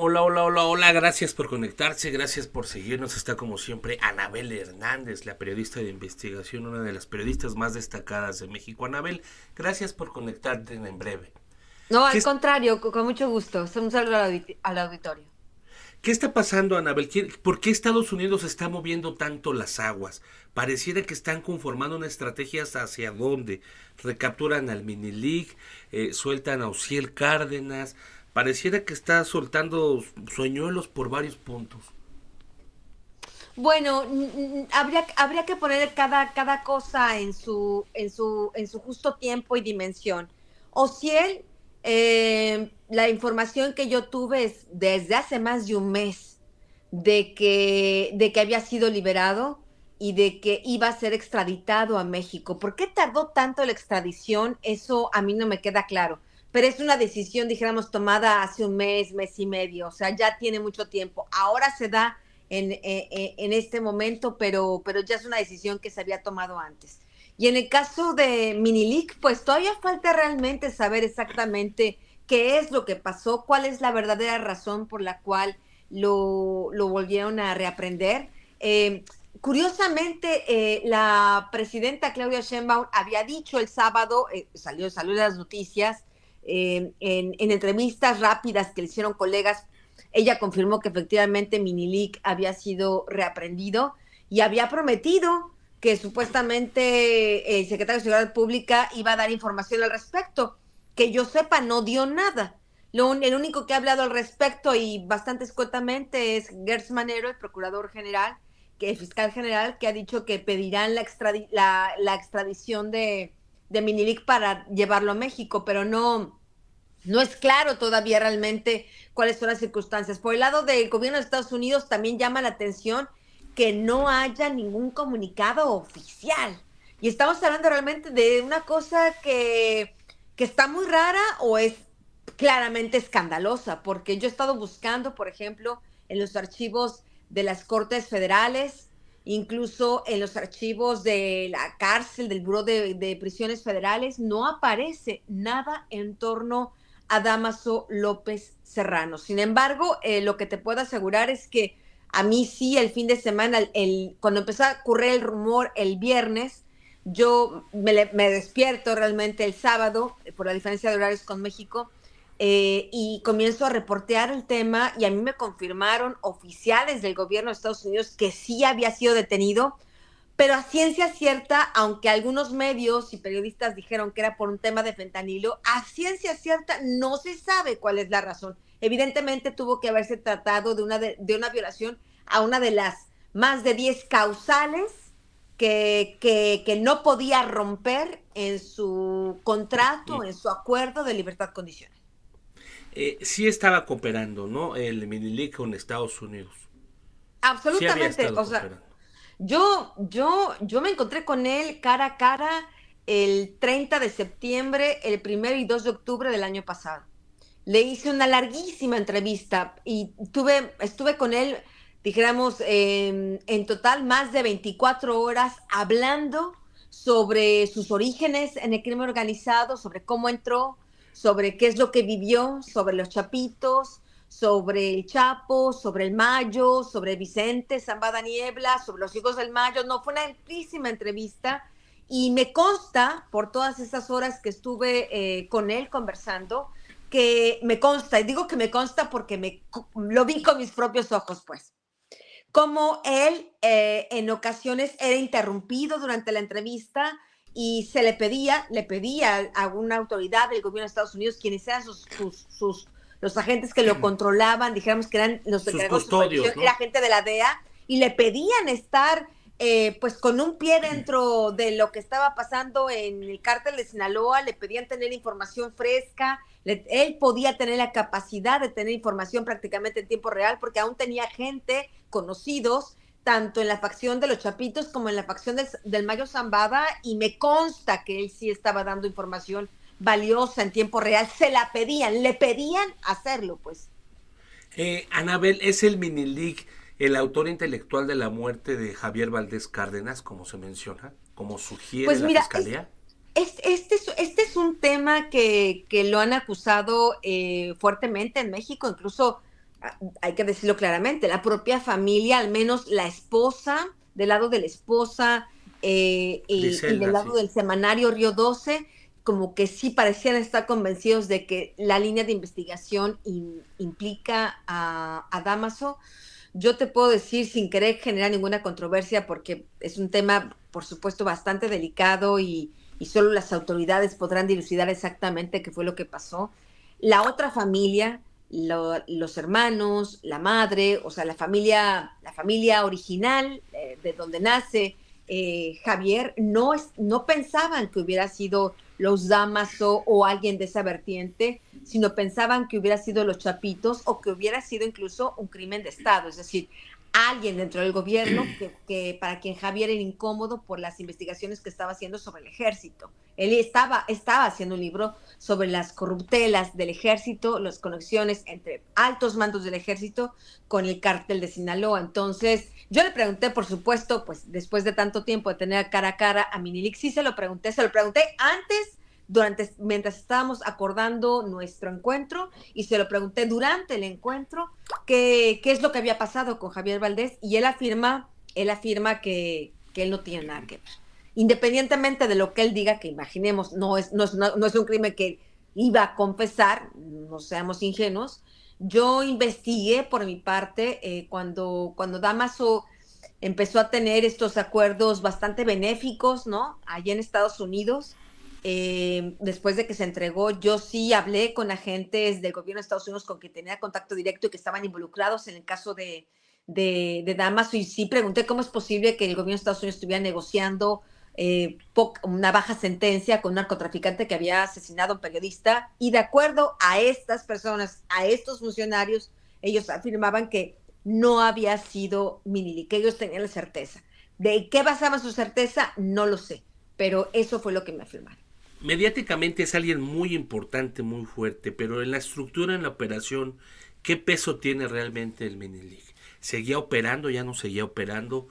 Hola, hola, hola, hola, gracias por conectarse, gracias por seguirnos. Está como siempre Anabel Hernández, la periodista de investigación, una de las periodistas más destacadas de México. Anabel, gracias por conectarte en breve. No, ¿Qué, al es- contrario, con mucho gusto. Un saludo al auditorio. ¿Qué está pasando, Anabel? ¿Por qué Estados Unidos está moviendo tanto las aguas? Pareciera que están conformando una estrategia hacia dónde. Recapturan al Mini League, sueltan a Ociel Cárdenas. Pareciera que está soltando sueñuelos por varios puntos. Bueno, habría que poner cada cosa en su justo tiempo y dimensión. Ociel, la información que yo tuve es desde hace más de un mes de que había sido liberado y de que iba a ser extraditado a México. ¿Por qué tardó tanto la extradición? Eso a mí no me queda claro. Pero es una decisión, dijéramos, tomada hace un mes, mes y medio. O sea, ya tiene mucho tiempo. Ahora se da en este momento, pero ya es una decisión que se había tomado antes. Y en el caso de Minilic, pues todavía falta realmente saber exactamente qué es lo que pasó, cuál es la verdadera razón por la cual lo volvieron a reaprender. Curiosamente, la presidenta Claudia Sheinbaum había dicho el sábado, salió de las noticias, en entrevistas rápidas que le hicieron colegas, ella confirmó que efectivamente Minilic había sido reaprendido y había prometido que supuestamente el secretario de Seguridad Pública iba a dar información al respecto. Que yo sepa, no dio nada. El único que ha hablado al respecto y bastante escuetamente es Gertz Manero, el procurador general, el fiscal general, que ha dicho que pedirán la extradición de Minilic para llevarlo a México, pero no es claro todavía realmente cuáles son las circunstancias. Por el lado del gobierno de Estados Unidos también llama la atención que no haya ningún comunicado oficial. Y estamos hablando realmente de una cosa que está muy rara o es claramente escandalosa, porque yo he estado buscando, por ejemplo, en los archivos de las Cortes Federales, incluso en los archivos de la cárcel, del Buró de Prisiones Federales, no aparece nada en torno a Dámaso López Serrano. Sin embargo, lo que te puedo asegurar es que a mí sí, el fin de semana, cuando empezó a ocurrir el rumor el viernes, yo me despierto realmente el sábado, por la diferencia de horarios con México, y comienzo a reportear el tema y a mí me confirmaron oficiales del gobierno de Estados Unidos que sí había sido detenido, pero a ciencia cierta, aunque algunos medios y periodistas dijeron que era por un tema de fentanilo, a ciencia cierta no se sabe cuál es la razón. Evidentemente tuvo que haberse tratado de una violación a una de las más de 10 causales que no podía romper en su contrato, en su acuerdo de libertad condicional. Sí estaba cooperando, ¿no? El Minilic con Estados Unidos. Sí había Absolutamente, estado o sea, cooperando. yo me encontré con él cara a cara el 30 de septiembre, el 1 y 2 de octubre del año pasado. Le hice una larguísima entrevista y estuve con él, dijéramos, en total más de 24 horas hablando sobre sus orígenes en el crimen organizado, sobre cómo entró, sobre qué es lo que vivió, sobre los chapitos, sobre el Chapo, sobre el Mayo, sobre Vicente Zambada Niebla, sobre los hijos del Mayo. No, fue una amplísima entrevista y me consta, por todas esas horas que estuve con él conversando, que me consta, y digo que me consta porque lo vi con mis propios ojos, pues, como él en ocasiones era interrumpido durante la entrevista y le pedía a alguna autoridad del gobierno de Estados Unidos, quienes eran los agentes que lo controlaban, dijéramos que eran los Sus encargados de supervisión, custodios, era ¿no? gente de la DEA, y le pedían estar pues con un pie dentro de lo que estaba pasando en el cártel de Sinaloa, le pedían tener información fresca, él podía tener la capacidad de tener información prácticamente en tiempo real porque aún tenía gente, conocidos, tanto en la facción de los Chapitos como en la facción del Mayo Zambada, y me consta que él sí estaba dando información valiosa en tiempo real, se la pedían, le pedían hacerlo, pues. Anabel, ¿es el Minilic el autor intelectual de la muerte de Javier Valdés Cárdenas, como se menciona, como sugiere Pues la mira, fiscalía? este es un tema que lo han acusado fuertemente en México, incluso hay que decirlo claramente, la propia familia, al menos la esposa, del lado de la esposa y del Griselda, lado sí. del semanario Río 12, como que sí parecían estar convencidos de que la línea de investigación implica a Damaso. Yo te puedo decir, sin querer generar ninguna controversia, porque es un tema, por supuesto, bastante delicado y solo las autoridades podrán dilucidar exactamente qué fue lo que pasó. La otra familia, los hermanos, la madre, o sea, la familia original de donde nace Javier, no pensaban que hubiera sido los Damaso o alguien de esa vertiente, sino pensaban que hubiera sido los Chapitos o que hubiera sido incluso un crimen de Estado, es decir, alguien dentro del gobierno que para quien Javier era incómodo por las investigaciones que estaba haciendo sobre el ejército. Él estaba haciendo un libro sobre las corruptelas del ejército, las conexiones entre altos mandos del ejército con el cártel de Sinaloa. Entonces, yo le pregunté, por supuesto, pues después de tanto tiempo de tener cara a cara a Minilik, sí se lo pregunté antes, mientras estábamos acordando nuestro encuentro, y se lo pregunté durante el encuentro qué es lo que había pasado con Javier Valdés, y él afirma que él no tiene nada que ver. Independientemente de lo que él diga, que imaginemos, no es un crimen que iba a confesar, no seamos ingenuos. Yo investigué por mi parte cuando Damaso empezó a tener estos acuerdos bastante benéficos, ¿no? Allá en Estados Unidos, después de que se entregó, yo sí hablé con agentes del gobierno de Estados Unidos con quien tenía contacto directo y que estaban involucrados en el caso de Damaso, y sí pregunté cómo es posible que el gobierno de Estados Unidos estuviera negociando una baja sentencia con un narcotraficante que había asesinado a un periodista, y de acuerdo a estas personas, a estos funcionarios, ellos afirmaban que no había sido Minili, que ellos tenían la certeza. ¿De qué basaban su certeza? No lo sé, pero eso fue lo que me afirmaron. Mediáticamente es alguien muy importante, muy fuerte, pero en la estructura, en la operación, ¿qué peso tiene realmente el Menelik? ¿Seguía operando, ya no seguía operando?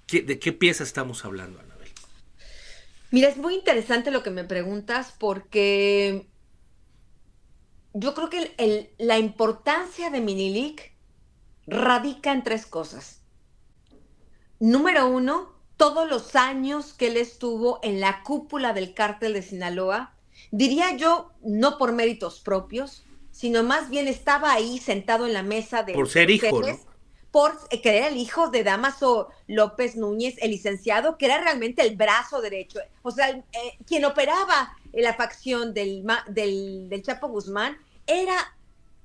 ¿De qué pieza estamos hablando, Anabel? Mira, es muy interesante lo que me preguntas porque yo creo que la importancia de Minilik radica en tres cosas. Número uno, todos los años que él estuvo en la cúpula del cártel de Sinaloa, diría yo, no por méritos propios, sino más bien estaba ahí sentado en la mesa Por de ser los hijo, ¿no? jefes, por que era el hijo de Damaso López Núñez, el licenciado, que era realmente el brazo derecho, o sea, quien operaba la facción del Chapo Guzmán era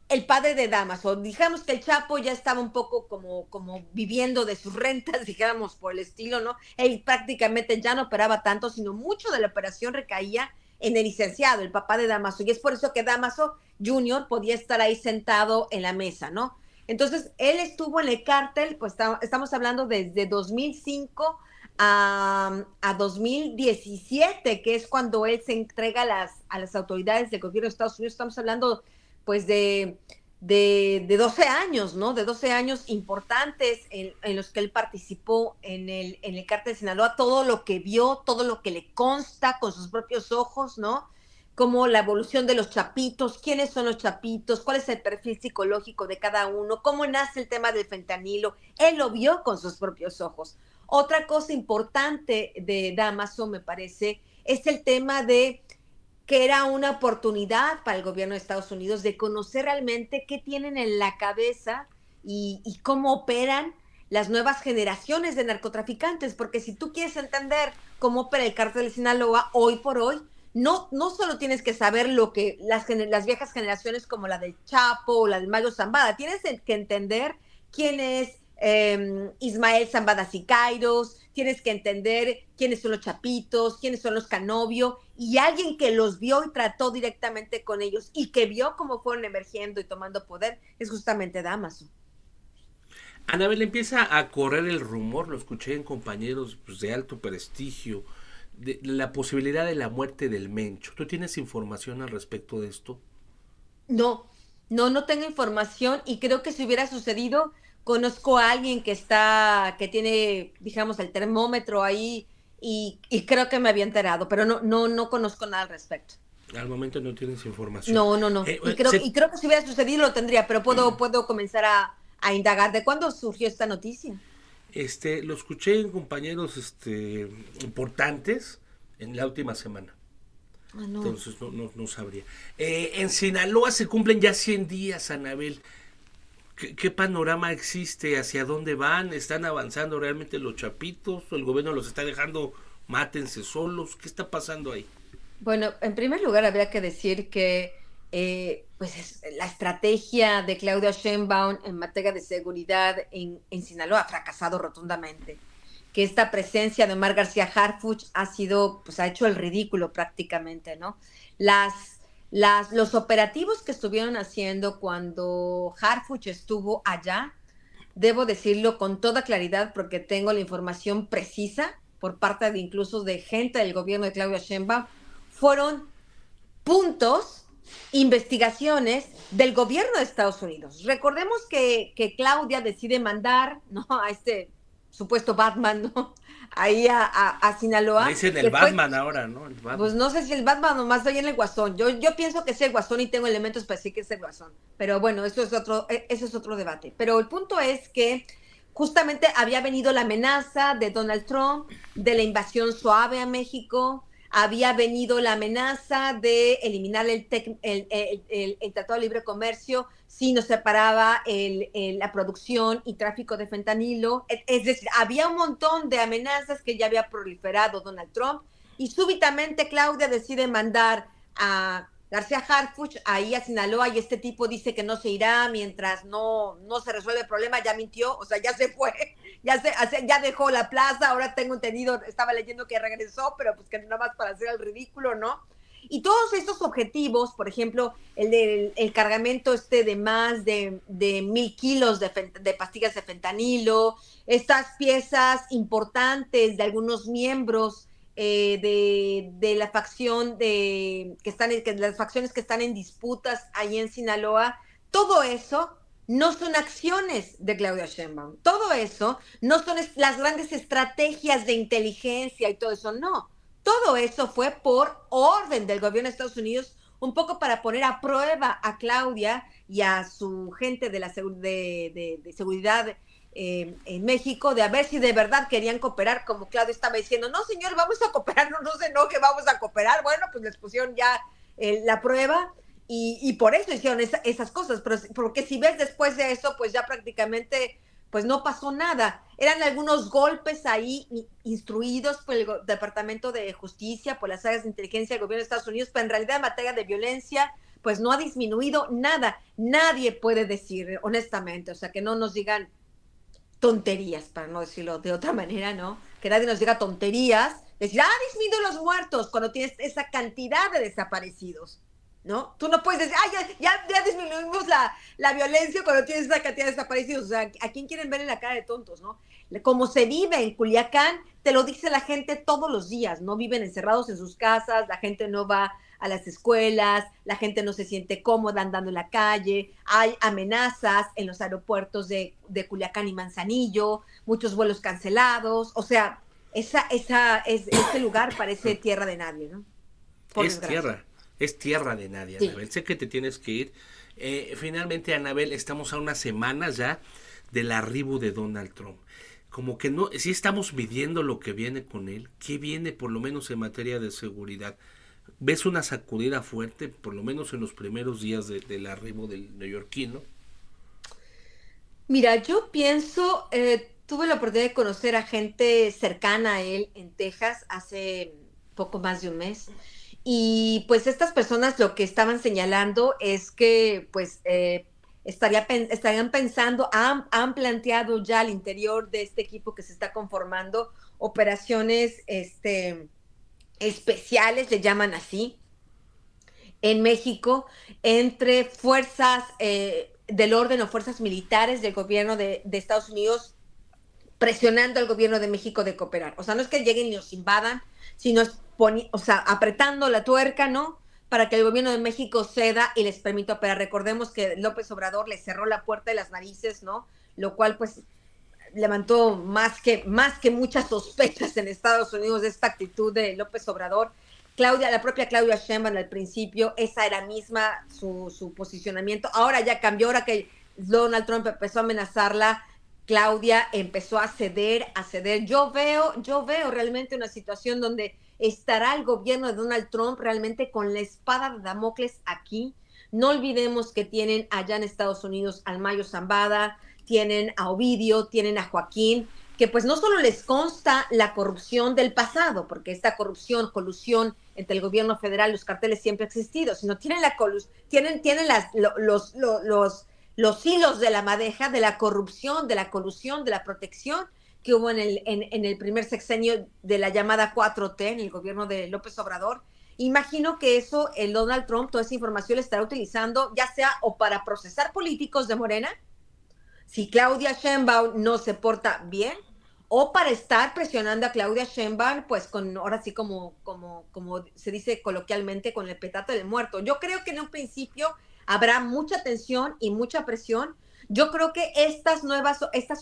el padre de Damaso. Digamos que el Chapo ya estaba un poco como viviendo de sus rentas, digamos, por el estilo, ¿no? Él prácticamente ya no operaba tanto, sino mucho de la operación recaía en el licenciado, el papá de Damaso, y es por eso que Damaso Junior podía estar ahí sentado en la mesa, ¿no? Entonces, él estuvo en el cártel, pues estamos hablando desde 2005 a 2017, que es cuando él se entrega a las autoridades del gobierno de Estados Unidos. Estamos hablando pues de 12 años, ¿no? De 12 años importantes en los que él participó en el cártel de Sinaloa, todo lo que vio, todo lo que le consta con sus propios ojos, ¿no? Como la evolución de los chapitos, quiénes son los chapitos, cuál es el perfil psicológico de cada uno, cómo nace el tema del fentanilo, él lo vio con sus propios ojos. Otra cosa importante de Damaso, me parece, es el tema de que era una oportunidad para el gobierno de Estados Unidos de conocer realmente qué tienen en la cabeza y cómo operan las nuevas generaciones de narcotraficantes, porque si tú quieres entender cómo opera el cártel de Sinaloa hoy por hoy, no solo tienes que saber lo que las viejas generaciones como la del Chapo o la del Mayo Zambada, tienes que entender quién es Ismael Zambada Sicairos, tienes que entender quiénes son los Chapitos, quiénes son los Canovio, y alguien que los vio y trató directamente con ellos y que vio cómo fueron emergiendo y tomando poder es justamente Damaso. Anabel, empieza a correr el rumor, lo escuché en compañeros pues, de alto prestigio, de la posibilidad de la muerte del Mencho. ¿Tú tienes información al respecto de esto? No, no tengo información, y creo que si hubiera sucedido, conozco a alguien que tiene, digamos, el termómetro ahí, y creo que me había enterado, pero no conozco nada al respecto. Al momento no tienes información. No, no, no. Y creo que si hubiera sucedido lo tendría, pero puedo comenzar a indagar. ¿De cuándo surgió esta noticia? Lo escuché en compañeros importantes en la última semana. Ah, no. Entonces no sabría. En Sinaloa se cumplen ya 100 días, Anabel. ¿Qué panorama existe? ¿Hacia dónde van? ¿Están avanzando realmente los chapitos? ¿O el gobierno los está dejando mátense solos? ¿Qué está pasando ahí? Bueno, en primer lugar habría que decir que la estrategia de Claudia Sheinbaum en materia de seguridad en Sinaloa ha fracasado rotundamente. Que esta presencia de Omar García Harfuch ha hecho el ridículo prácticamente, ¿no? Los operativos que estuvieron haciendo cuando Harfuch estuvo allá, debo decirlo con toda claridad porque tengo la información precisa por parte de incluso de gente del gobierno de Claudia Sheinbaum, fueron puntos, investigaciones del gobierno de Estados Unidos. Recordemos que Claudia decide mandar, ¿no?, a este supuesto Batman, ¿no?, ahí a Le Sinaloa. dicen el Después, Batman ahora, ¿no? El pues Batman. no sé si el Batman o más bien el Guasón. Yo pienso que es el Guasón y tengo elementos para decir que es el Guasón. Pero bueno, eso es otro debate. Pero el punto es que justamente había venido la amenaza de Donald Trump de la invasión suave a México, había venido la amenaza de eliminar el Tratado de Libre Comercio si nos separaba la producción y tráfico de fentanilo. Es decir, había un montón de amenazas que ya había proliferado Donald Trump y súbitamente Claudia decide mandar a García Harfuch ahí a Sinaloa y este tipo dice que no se irá mientras no se resuelve el problema, ya mintió, o sea, ya se fue, ya dejó la plaza, ahora tengo entendido, estaba leyendo que regresó, pero pues que nada más para hacer el ridículo, ¿no? Y todos estos objetivos, por ejemplo, el cargamento de más de 1,000 kilos de pastillas de fentanilo, estas piezas importantes de algunos miembros de la facción las facciones que están en disputas ahí en Sinaloa, todo eso no son acciones de Claudia Sheinbaum, todo eso no son las grandes estrategias de inteligencia y todo eso, no, todo eso fue por orden del gobierno de Estados Unidos, un poco para poner a prueba a Claudia y a su gente de seguridad en México, de a ver si de verdad querían cooperar, como Claudio estaba diciendo, no señor, vamos a cooperar, no se enoje, vamos a cooperar. Bueno, pues les pusieron ya la prueba y por eso hicieron esas cosas, pero porque si ves después de eso, pues ya prácticamente pues no pasó nada. Eran algunos golpes ahí instruidos por el Departamento de Justicia, por las áreas de inteligencia del gobierno de Estados Unidos, pero en realidad en materia de violencia pues no ha disminuido nada. Nadie puede decir, honestamente, o sea, que no nos digan tonterías, para no decirlo de otra manera, ¿no? Que nadie nos diga tonterías, decir, disminuido los muertos cuando tienes esa cantidad de desaparecidos, ¿no? Tú no puedes decir, ya disminuimos la violencia cuando tienes esa cantidad de desaparecidos. O sea, ¿a quién quieren ver en la cara de tontos, no? Como se vive en Culiacán, te lo dice la gente todos los días, ¿no? Viven encerrados en sus casas, la gente no va a las escuelas, la gente no se siente cómoda andando en la calle, hay amenazas en los aeropuertos de Culiacán y Manzanillo, muchos vuelos cancelados, o sea, ese lugar parece tierra de nadie, ¿no? Por desgracia. Es tierra de nadie, Sí. Anabel. Sé que te tienes que ir. Finalmente, Anabel, estamos a unas semanas ya del arribo de Donald Trump. Como que no, sí estamos midiendo lo que viene con él, qué viene por lo menos en materia de seguridad. ¿Ves una sacudida fuerte, por lo menos en los primeros días del arribo del neoyorquino? Mira, yo pienso, tuve la oportunidad de conocer a gente cercana a él en Texas hace poco más de un mes. Y pues estas personas lo que estaban señalando es que pues estarían pensando, han planteado ya al interior de este equipo que se está conformando operaciones especiales, le llaman así, en México, entre fuerzas del orden o fuerzas militares del gobierno de Estados Unidos presionando al gobierno de México de cooperar. O sea, no es que lleguen y nos invadan, sino apretando la tuerca, ¿no? Para que el gobierno de México ceda y les permita operar. Recordemos que López Obrador le cerró la puerta de las narices, ¿no? Lo cual, pues, levantó más que muchas sospechas en Estados Unidos de esta actitud de López Obrador, La propia Claudia Sheinbaum al principio, esa era misma su posicionamiento. Ahora ya cambió, ahora que Donald Trump empezó a amenazarla, Claudia empezó a ceder, a ceder. Yo veo realmente una situación donde estará el gobierno de Donald Trump realmente con la espada de Damocles aquí. No olvidemos que tienen allá en Estados Unidos al Mayo Zambada, tienen a Ovidio, tienen a Joaquín, que pues no solo les consta la corrupción del pasado, porque esta corrupción, colusión entre el gobierno federal y los carteles siempre ha existido, sino tienen tienen los hilos de la madeja de la corrupción, de la colusión, de la protección que hubo en el primer sexenio de la llamada 4T, en el gobierno de López Obrador. Imagino que eso, el Donald Trump, toda esa información la estará utilizando, ya sea o para procesar políticos de Morena, si Claudia Sheinbaum no se porta bien, o para estar presionando a Claudia Sheinbaum, pues con, ahora sí como se dice coloquialmente, con el petate del muerto. Yo creo que en un principio habrá mucha tensión y mucha presión. Yo creo que estas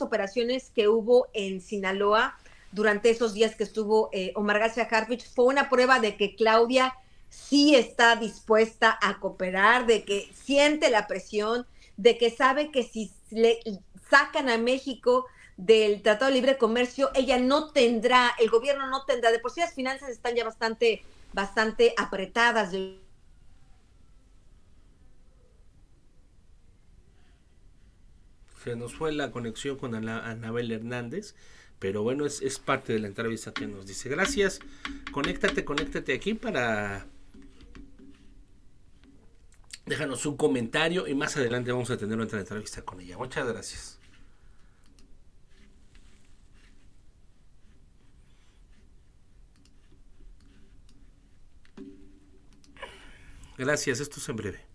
operaciones que hubo en Sinaloa durante esos días que estuvo Omar García Harfuch fue una prueba de que Claudia sí está dispuesta a cooperar, de que siente la presión, de que sabe que si le sacan a México del Tratado de Libre Comercio, el gobierno no tendrá, de por sí las finanzas están ya bastante apretadas. Se nos fue la conexión con Anabel Hernández, pero bueno, es parte de la entrevista que nos dice. Gracias, conéctate aquí para... Déjanos un comentario y más adelante vamos a tener otra entrevista con ella. Muchas gracias. Gracias, esto es en breve.